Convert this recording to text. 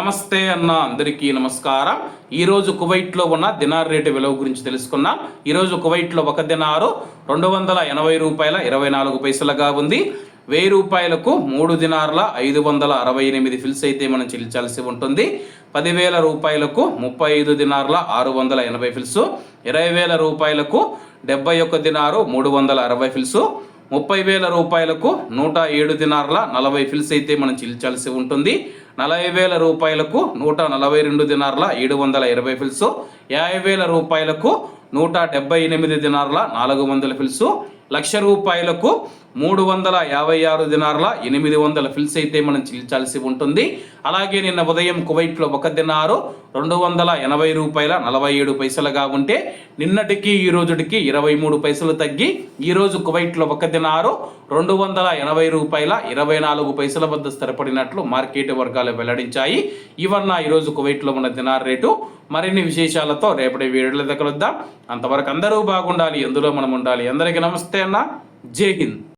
నమస్తే అన్న, అందరికీ నమస్కారం. ఈరోజు కువైట్లో ఉన్న దినార్ రేటు విలువ గురించి తెలుసుకున్నాం. ఈరోజు కువైట్లో ఒక దినారు 280 రూపాయల 24 పైసలుగా ఉంది. 1000 రూపాయలకు 3 దినార్ల 568 ఫిల్స్ అయితే మనం చెల్లించాల్సి ఉంటుంది. 10,000 రూపాయలకు 35 దినార్ల 680 ఫిల్స్, 20,000 రూపాయలకు 71 దినారు 360 ఫిల్స్, 30,000 రూపాయలకు 107 దినార్ల 40 ఫిల్స్ అయితే మనం చెల్లించాల్సి ఉంటుంది. 40,000 రూపాయలకు 142 దినార్ల 720 ఫిల్స్, 50,000 రూపాయలకు 178 దినార్ల 400 ఫిల్స్, 1,00,000 రూపాయలకు 356 దినార్ల 800 ఫిల్స్ అయితే మనం చెల్లించాల్సి ఉంటుంది. అలాగే నిన్న ఉదయం కువైట్లో ఒక దినారు 280 రూపాయల 47 పైసలుగా ఉంటే నిన్నటికి ఈ రోజుకి 23 పైసలు తగ్గి ఈరోజు కువైట్లో ఒక దినారు 280 రూపాయల 24 పైసల వద్ద స్థిరపడినట్లు మార్కెట్ వర్గాలు వెల్లడించాయి. ఇవన్న ఈరోజు కువైట్లో ఉన్న దినార్ రేటు. మరిన్ని విశేషాలతో రేపటి వీడియోల దగ్గర వద్దాం. అంతవరకు అందరూ బాగుండాలి, ఎందులో మనం ఉండాలి. అందరికీ నమస్తే అన్న, జై హింద్.